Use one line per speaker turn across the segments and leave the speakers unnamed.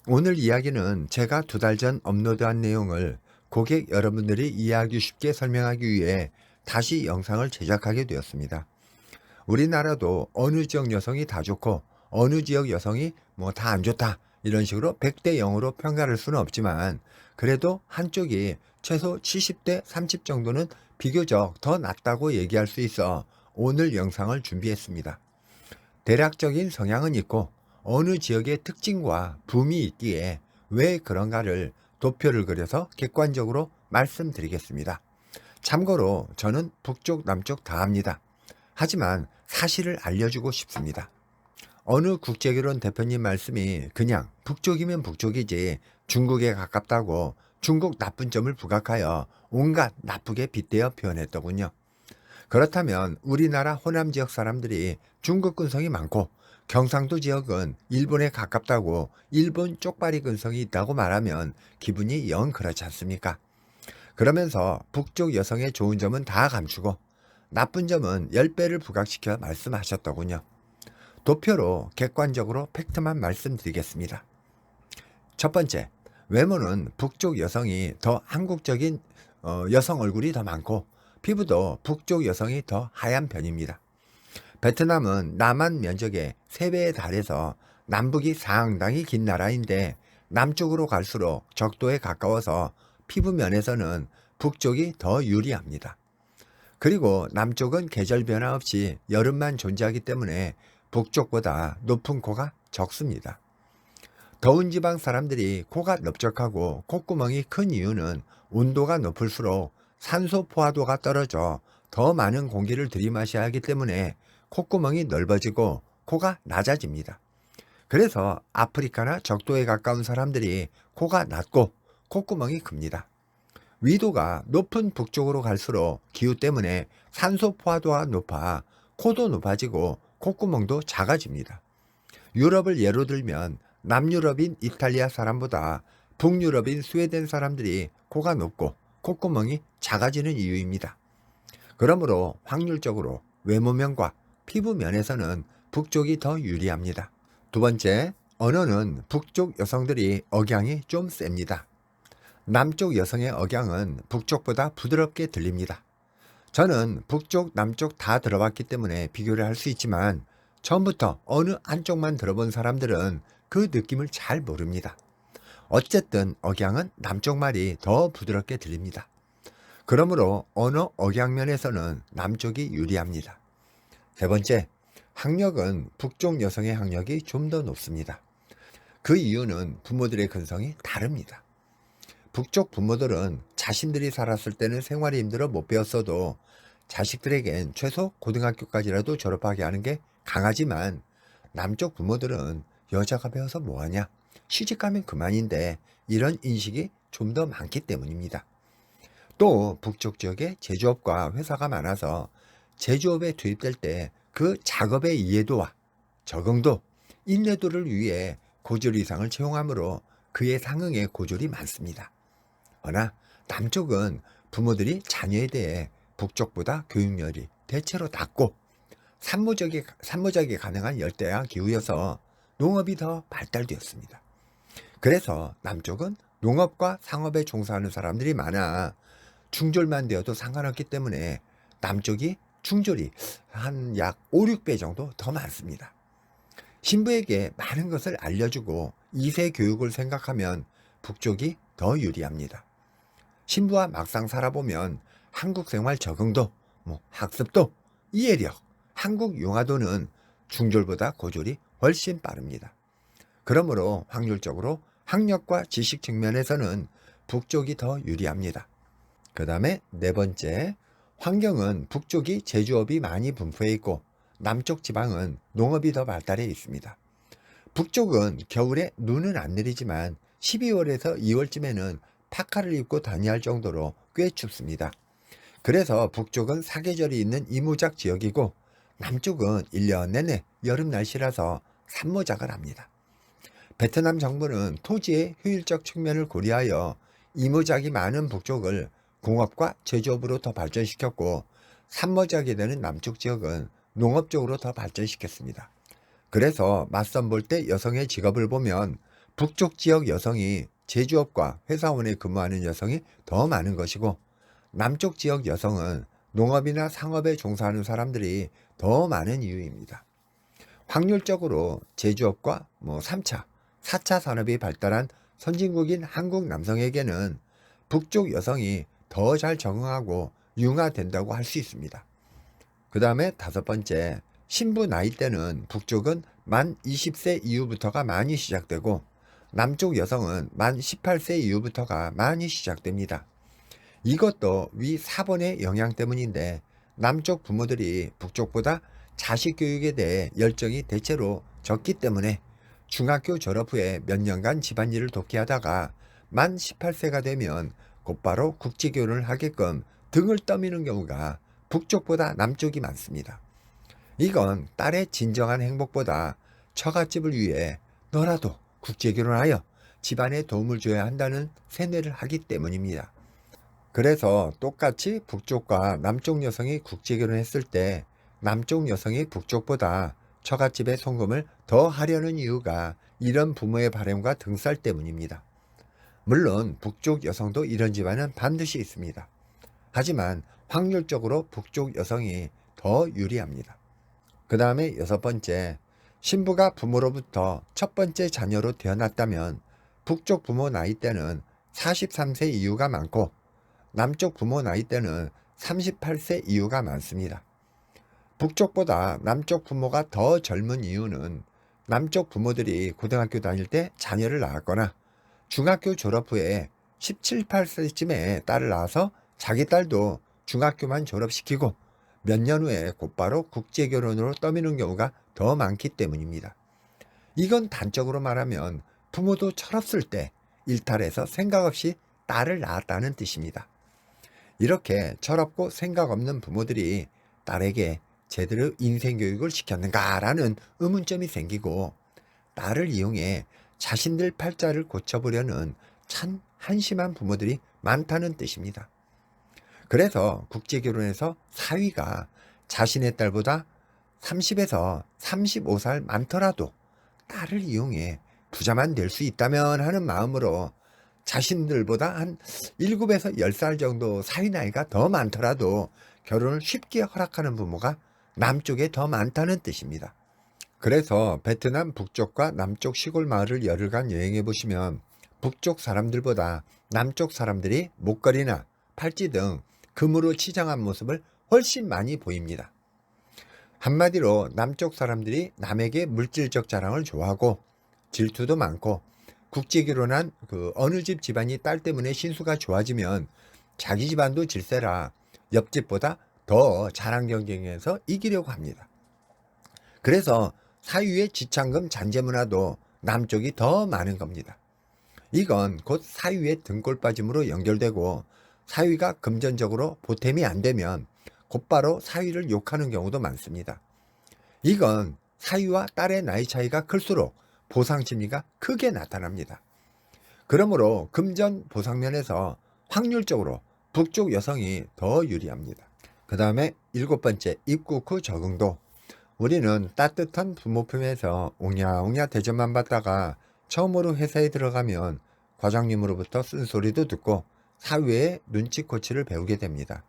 오늘 이야기는 제가 2달 전 업로드한 내용을 고객 여러분들이 이해하기 쉽게 설명하기 위해 다시 영상을 제작하게 되었습니다. 우리나라도 어느 지역 여성이 다 좋고 어느 지역 여성이 뭐 다 안 좋다 이런 식으로 100대 0으로 평가할 수는 없지만, 그래도 한쪽이 최소 70대 30 정도는 비교적 더 낫다고 얘기할 수 있어 오늘 영상을 준비했습니다. 대략적인 성향은 있고 어느 지역의 특징과 붐이 있기에 왜 그런가를 도표를 그려서 객관적으로 말씀드리겠습니다. 참고로 저는 북쪽 남쪽 다 합니다. 하지만 사실을 알려주고 싶습니다. 어느 국제결혼 대표님 말씀이 그냥 북쪽이면 북쪽이지 중국에 가깝다고 중국 나쁜 점을 부각하여 온갖 나쁘게 빗대어 표현했더군요. 그렇다면 우리나라 호남 지역 사람들이 중국 근성이 많고 경상도 지역은 일본에 가깝다고 일본 쪽발이 근성이 있다고 말하면 기분이 영 그렇지 않습니까? 그러면서 북쪽 여성의 좋은 점은 다 감추고 나쁜 점은 10배를 부각시켜 말씀하셨더군요. 도표로 객관적으로 팩트만 말씀드리겠습니다. 첫 번째, 외모는 북쪽 여성이 더 한국적인 여성 얼굴이 더 많고 피부도 북쪽 여성이 더 하얀 편입니다. 베트남은 남한 면적의 3배에 달해서 남북이 상당히 긴 나라인데 남쪽으로 갈수록 적도에 가까워서 피부 면에서는 북쪽이 더 유리합니다. 그리고 남쪽은 계절 변화 없이 여름만 존재하기 때문에 북쪽보다 높은 코가 적습니다. 더운 지방 사람들이 코가 넓적하고 콧구멍이 큰 이유는 온도가 높을수록 산소 포화도가 떨어져 더 많은 공기를 들이마셔야 하기 때문에 콧구멍이 넓어지고 코가 낮아집니다. 그래서 아프리카나 적도에 가까운 사람들이 코가 낮고 콧구멍이 큽니다. 위도가 높은 북쪽으로 갈수록 기후 때문에 산소 포화도가 높아 코도 높아지고 콧구멍도 작아집니다. 유럽을 예로 들면 남유럽인 이탈리아 사람보다 북유럽인 스웨덴 사람들이 코가 높고 콧구멍이 작아지는 이유입니다. 그러므로 확률적으로 외모면과 피부면에서는 북쪽이 더 유리합니다. 두 번째, 언어는 북쪽 여성들이 억양이 좀 셉니다. 남쪽 여성의 억양은 북쪽보다 부드럽게 들립니다. 저는 북쪽, 남쪽 다 들어봤기 때문에 비교를 할 수 있지만 처음부터 어느 한쪽만 들어본 사람들은 그 느낌을 잘 모릅니다. 어쨌든 억양은 남쪽 말이 더 부드럽게 들립니다. 그러므로 언어 억양면에서는 남쪽이 유리합니다. 세 번째, 학력은 북쪽 여성의 학력이 좀 더 높습니다. 그 이유는 부모들의 근성이 다릅니다. 북쪽 부모들은 자신들이 살았을 때는 생활이 힘들어 못 배웠어도 자식들에겐 최소 고등학교까지라도 졸업하게 하는 게 강하지만, 남쪽 부모들은 여자가 배워서 뭐하냐, 시집가면 그만인데 이런 인식이 좀 더 많기 때문입니다. 또 북쪽 지역에 제조업과 회사가 많아서 제조업에 투입될 때 그 작업의 이해도와 적응도, 인내도를 위해 고졸 이상을 채용하므로 그에 상응의 고졸이 많습니다. 허나 남쪽은 부모들이 자녀에 대해 북쪽보다 교육열이 대체로 낮고 산모작이 가능한 열대야 기후여서 농업이 더 발달되었습니다. 그래서 남쪽은 농업과 상업에 종사하는 사람들이 많아 중졸만 되어도 상관없기 때문에 남쪽이 중졸이 한 약 5, 6배 정도 더 많습니다. 신부에게 많은 것을 알려주고 2세 교육을 생각하면 북쪽이 더 유리합니다. 신부와 막상 살아보면 한국 생활 적응도, 학습도, 이해력, 한국 융화도는 중졸보다 고졸이 훨씬 빠릅니다. 그러므로 확률적으로 학력과 지식 측면에서는 북쪽이 더 유리합니다. 그 다음에 네 번째, 환경은 북쪽이 제조업이 많이 분포해 있고 남쪽 지방은 농업이 더 발달해 있습니다. 북쪽은 겨울에 눈은 안 내리지만 12월에서 2월쯤에는 파카를 입고 다녀야 할 정도로 꽤 춥습니다. 그래서 북쪽은 사계절이 있는 이모작 지역이고 남쪽은 1년 내내 여름 날씨라서 산모작을 합니다. 베트남 정부는 토지의 효율적 측면을 고려하여 이모작이 많은 북쪽을 공업과 제조업으로 더 발전시켰고 산모작이 되는 남쪽 지역은 농업 쪽으로 더 발전시켰습니다. 그래서 맞선 볼 때 여성의 직업을 보면 북쪽 지역 여성이 제조업과 회사원에 근무하는 여성이 더 많은 것이고, 남쪽 지역 여성은 농업이나 상업에 종사하는 사람들이 더 많은 이유입니다. 확률적으로 제조업과 3차, 4차 산업이 발달한 선진국인 한국 남성에게는 북쪽 여성이 더 잘 적응하고 융화된다고 할 수 있습니다. 그 다음에 다섯 번째, 신부 나이대는 북쪽은 만 20세 이후부터가 많이 시작되고, 남쪽 여성은 만 18세 이후부터가 많이 시작됩니다. 이것도 위 4번의 영향 때문인데, 남쪽 부모들이 북쪽보다 자식 교육에 대해 열정이 대체로 적기 때문에 중학교 졸업 후에 몇 년간 집안일을 돕게 하다가 만 18세가 되면 곧바로 국제결혼을 하게끔 등을 떠미는 경우가 북쪽보다 남쪽이 많습니다. 이건 딸의 진정한 행복보다 처갓집을 위해 너라도 국제결혼하여 집안에 도움을 줘야 한다는 세뇌를 하기 때문입니다. 그래서 똑같이 북쪽과 남쪽 여성이 국제결혼했을 때 남쪽 여성이 북쪽보다 처갓집에 송금을 더 하려는 이유가 이런 부모의 바램과 등살 때문입니다. 물론 북쪽 여성도 이런 집안은 반드시 있습니다. 하지만 확률적으로 북쪽 여성이 더 유리합니다. 그 다음에 여섯 번째, 신부가 부모로부터 첫 번째 자녀로 태어났다면 북쪽 부모 나이대는 43세 이후가 많고, 남쪽 부모 나이대는 38세 이후가 많습니다. 북쪽보다 남쪽 부모가 더 젊은 이유는 남쪽 부모들이 고등학교 다닐 때 자녀를 낳았거나 중학교 졸업 후에 17, 18세쯤에 딸을 낳아서 자기 딸도 중학교만 졸업시키고 몇 년 후에 곧바로 국제결혼으로 떠미는 경우가 더 많기 때문입니다. 이건 단적으로 말하면 부모도 철없을 때 일탈해서 생각 없이 딸을 낳았다는 뜻입니다. 이렇게 철없고 생각 없는 부모들이 딸에게 제대로 인생교육을 시켰는가라는 의문점이 생기고, 딸을 이용해 자신들 팔자를 고쳐보려는 참 한심한 부모들이 많다는 뜻입니다. 그래서 국제결혼에서 사위가 자신의 딸보다 30에서 35살 많더라도 딸을 이용해 부자만 될 수 있다면 하는 마음으로 자신들보다 한 7에서 10살 정도 사위 나이가 더 많더라도 결혼을 쉽게 허락하는 부모가 남쪽에 더 많다는 뜻입니다. 그래서 베트남 북쪽과 남쪽 시골 마을을 열흘간 여행해 보시면 북쪽 사람들보다 남쪽 사람들이 목걸이나 팔찌 등 금으로 치장한 모습을 훨씬 많이 보입니다. 한마디로 남쪽 사람들이 남에게 물질적 자랑을 좋아하고 질투도 많고, 국제결혼한 어느 집 집안이 딸 때문에 신수가 좋아지면 자기 집안도 질세라 옆집보다 더 자랑 경쟁에서 이기려고 합니다. 그래서 사위의 지창금 잔재 문화도 남쪽이 더 많은 겁니다. 이건 곧 사위의 등골 빠짐으로 연결되고, 사위가 금전적으로 보탬이 안 되면 곧바로 사위를 욕하는 경우도 많습니다. 이건 사위와 딸의 나이 차이가 클수록 보상 심리가 크게 나타납니다. 그러므로 금전 보상면에서 확률적으로 북쪽 여성이 더 유리합니다. 그 다음에 일곱 번째, 입국 후 적응도. 우리는 따뜻한 부모 품에서 옹야옹야 대접만 받다가 처음으로 회사에 들어가면 과장님으로부터 쓴소리도 듣고 사회의 눈치코치를 배우게 됩니다.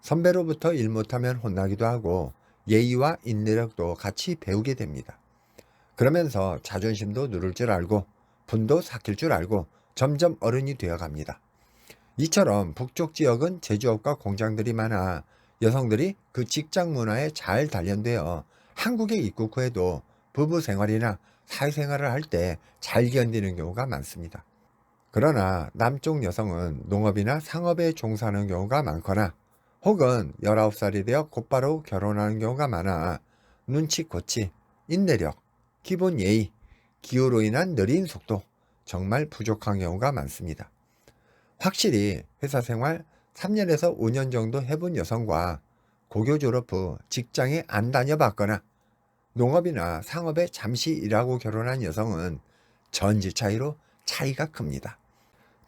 선배로부터 일 못하면 혼나기도 하고 예의와 인내력도 같이 배우게 됩니다. 그러면서 자존심도 누를 줄 알고 분도 삭힐 줄 알고 점점 어른이 되어 갑니다. 이처럼 북쪽 지역은 제조업과 공장들이 많아 여성들이 그 직장 문화에 잘 단련되어 한국에 입국 후에도 부부 생활이나 사회생활을 할 때 잘 견디는 경우가 많습니다. 그러나 남쪽 여성은 농업이나 상업에 종사하는 경우가 많거나 혹은 19살이 되어 곧바로 결혼하는 경우가 많아 눈치코치, 인내력, 기본 예의, 기후로 인한 느린 속도, 정말 부족한 경우가 많습니다. 확실히 회사 생활 3년에서 5년 정도 해본 여성과 고교 졸업 후 직장에 안 다녀봤거나 농업이나 상업에 잠시 일하고 결혼한 여성은 전지 차이로 차이가 큽니다.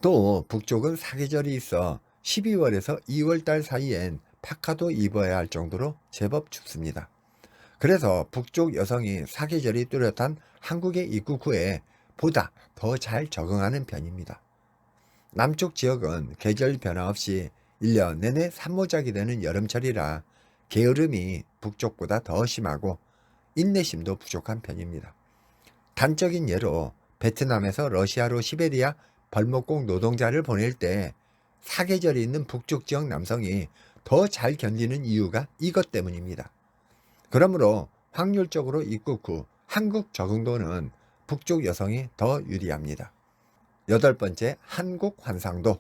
또 북쪽은 사계절이 있어 12월에서 2월달 사이엔 파카도 입어야 할 정도로 제법 춥습니다. 그래서 북쪽 여성이 사계절이 뚜렷한 한국에 입국 후에 보다 더 잘 적응하는 편입니다. 남쪽 지역은 계절 변화 없이 1년 내내 산모작이 되는 여름철이라 게으름이 북쪽보다 더 심하고 인내심도 부족한 편입니다. 단적인 예로 베트남에서 러시아로 시베리아 벌목공 노동자를 보낼 때 사계절이 있는 북쪽 지역 남성이 더 잘 견디는 이유가 이것 때문입니다. 그러므로 확률적으로 입국 후 한국 적응도는 북쪽 여성이 더 유리합니다. 여덟 번째, 한국 환상도.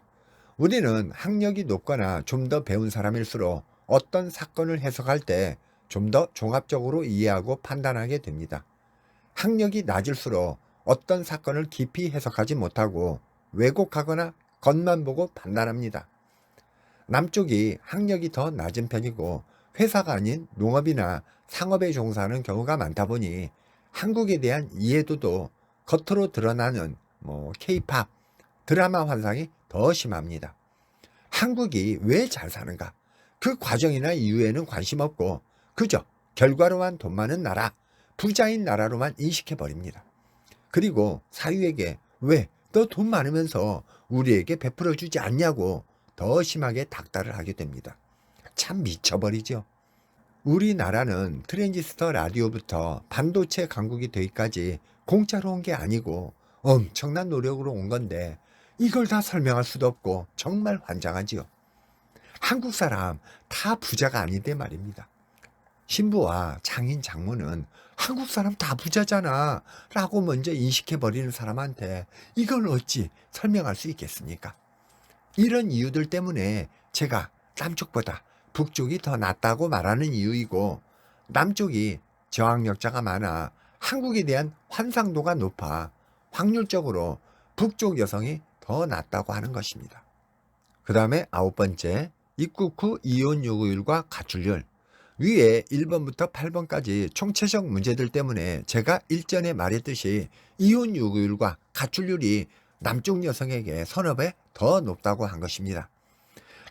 우리는 학력이 높거나 좀 더 배운 사람일수록 어떤 사건을 해석할 때 좀 더 종합적으로 이해하고 판단하게 됩니다. 학력이 낮을수록 어떤 사건을 깊이 해석하지 못하고 왜곡하거나 겉만 보고 판단합니다. 남쪽이 학력이 더 낮은 편이고 회사가 아닌 농업이나 상업에 종사하는 경우가 많다 보니 한국에 대한 이해도도 겉으로 드러나는 K-팝, 드라마 환상이 더 심합니다. 한국이 왜 잘 사는가? 그 과정이나 이유에는 관심 없고 그저 결과로만 돈 많은 나라, 부자인 나라로만 인식해버립니다. 그리고 사유에게 왜 너 돈 많으면서 우리에게 베풀어주지 않냐고 더 심하게 닥달을 하게 됩니다. 참 미쳐버리죠. 우리나라는 트랜지스터 라디오부터 반도체 강국이 되기까지 공짜로 온 게 아니고 엄청난 노력으로 온 건데 이걸 다 설명할 수도 없고 정말 환장하지요. 한국 사람 다 부자가 아닌데 말입니다. 신부와 장인 장모는 한국 사람 다 부자잖아 라고 먼저 인식해버리는 사람한테 이걸 어찌 설명할 수 있겠습니까? 이런 이유들 때문에 제가 남쪽보다 북쪽이 더 낫다고 말하는 이유이고 남쪽이 저학력자가 많아 한국에 대한 환상도가 높아 확률적으로 북쪽 여성이 더 낫다고 하는 것입니다. 그 다음에 아홉 번째, 입국 후 이혼 요구율과 가출률. 위에 1번부터 8번까지 총체적 문제들 때문에 제가 일전에 말했듯이 이혼 요구율과 가출률이 남쪽 여성에게 서너 배 더 높다고 한 것입니다.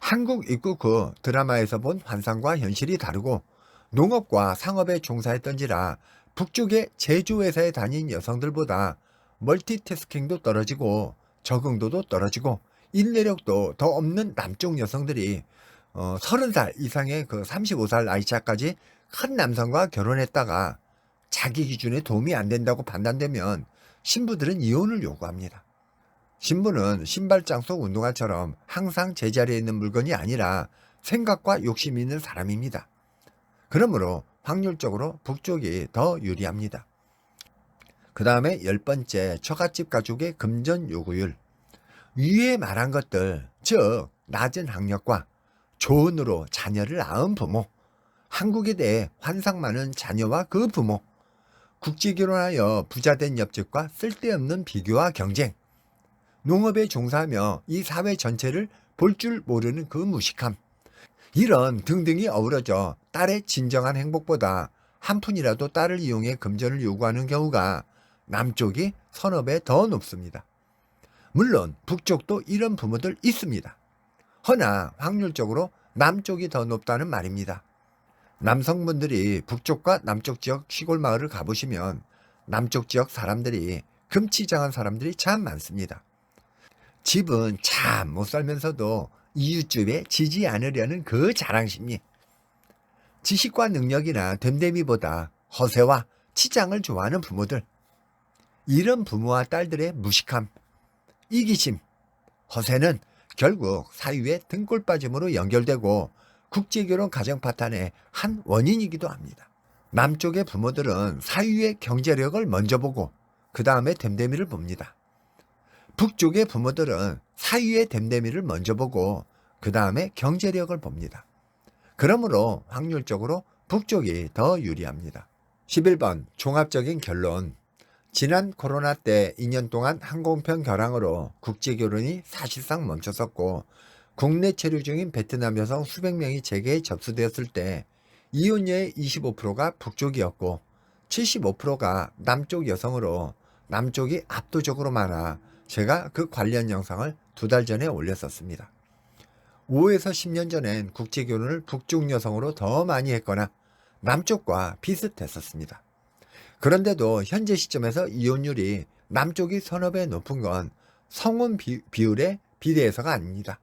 한국 입국 후 드라마에서 본 환상과 현실이 다르고 농업과 상업에 종사했던지라 북쪽의 제조회사에 다닌 여성들보다 멀티태스킹도 떨어지고 적응도도 떨어지고 인내력도 더 없는 남쪽 여성들이 30살 이상의 그 35살 나이차까지 큰 남성과 결혼했다가 자기 기준에 도움이 안 된다고 판단되면 신부들은 이혼을 요구합니다. 신부는 신발장 속 운동화처럼 항상 제자리에 있는 물건이 아니라 생각과 욕심이 있는 사람입니다. 그러므로 확률적으로 북쪽이 더 유리합니다. 그 다음에 10번째, 처갓집 가족의 금전 요구율. 위에 말한 것들, 즉 낮은 학력과 조언으로 자녀를 낳은 부모, 한국에 대해 환상 많은 자녀와 그 부모, 국제결혼하여 부자된 옆집과 쓸데없는 비교와 경쟁, 농업에 종사하며 이 사회 전체를 볼 줄 모르는 그 무식함, 이런 등등이 어우러져 딸의 진정한 행복보다 한 푼이라도 딸을 이용해 금전을 요구하는 경우가 남쪽이 서너 배 더 높습니다. 물론 북쪽도 이런 부모들 있습니다. 허나 확률적으로 남쪽이 더 높다는 말입니다. 남성분들이 북쪽과 남쪽 지역 시골 마을을 가보시면 남쪽 지역 사람들이 금치장한 사람들이 참 많습니다. 집은 참 못 살면서도 이웃집에 지지 않으려는 그 자랑심리. 지식과 능력이나 됨됨이보다 허세와 치장을 좋아하는 부모들. 이런 부모와 딸들의 무식함, 이기심, 허세는 결국 사유의 등골 빠짐으로 연결되고 국제결혼 가정 파탄의 한 원인이기도 합니다. 남쪽의 부모들은 사유의 경제력을 먼저 보고 그 다음에 됨됨이를 봅니다. 북쪽의 부모들은 사유의 됨됨이를 먼저 보고 그 다음에 경제력을 봅니다. 그러므로 확률적으로 북쪽이 더 유리합니다. 11번 종합적인 결론. 지난 코로나 때 2년 동안 항공편 결항으로 국제결혼이 사실상 멈춰섰고 국내 체류 중인 베트남 여성 수백 명이 재계에 접수되었을 때 이혼녀의 25%가 북쪽이었고 75%가 남쪽 여성으로 남쪽이 압도적으로 많아 제가 그 관련 영상을 2달 전에 올렸었습니다. 5에서 10년 전엔 국제결혼을 북쪽 여성으로 더 많이 했거나 남쪽과 비슷했었습니다. 그런데도 현재 시점에서 이혼율이 남쪽이 서너 배 높은 건 성혼 비율에 비례해서가 아닙니다.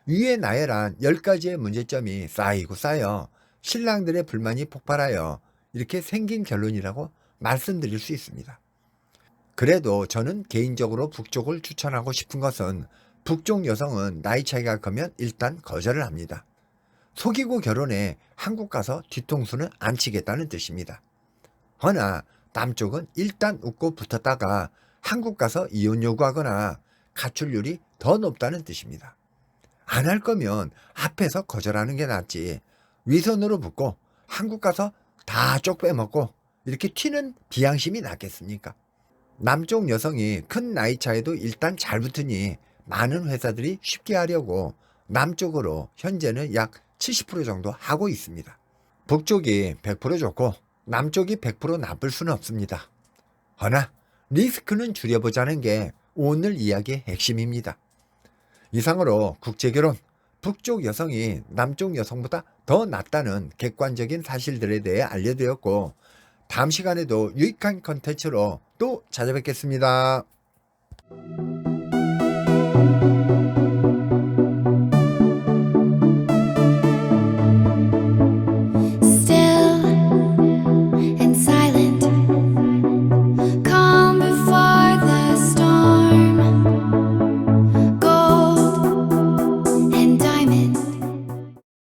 위에 나열한 10가지의 문제점이 쌓이고 쌓여 신랑들의 불만이 폭발하여 이렇게 생긴 결론이라고 말씀드릴 수 있습니다. 그래도 저는 개인적으로 북쪽을 추천하고 싶은 것은 북쪽 여성은 나이 차이가 크면 일단 거절을 합니다. 속이고 결혼해 한국 가서 뒤통수는 안 치겠다는 뜻입니다. 허나 남쪽은 일단 웃고 붙었다가 한국 가서 이혼 요구하거나 가출률이 더 높다는 뜻입니다. 안 할 거면 앞에서 거절하는 게 낫지 위선으로 붙고 한국 가서 다 쪽 빼먹고 이렇게 튀는 비양심이 낫겠습니까? 남쪽 여성이 큰 나이 차에도 일단 잘 붙으니 많은 회사들이 쉽게 하려고 남쪽으로 현재는 약 70% 정도 하고 있습니다. 북쪽이 100% 좋고 남쪽이 100% 나쁠 수는 없습니다. 허나 리스크는 줄여보자는 게 오늘 이야기의 핵심입니다. 이상으로 국제결혼, 북쪽 여성이 남쪽 여성보다 더 낫다는 객관적인 사실들에 대해 알려드렸고 다음 시간에도 유익한 컨텐츠로 또 찾아뵙겠습니다.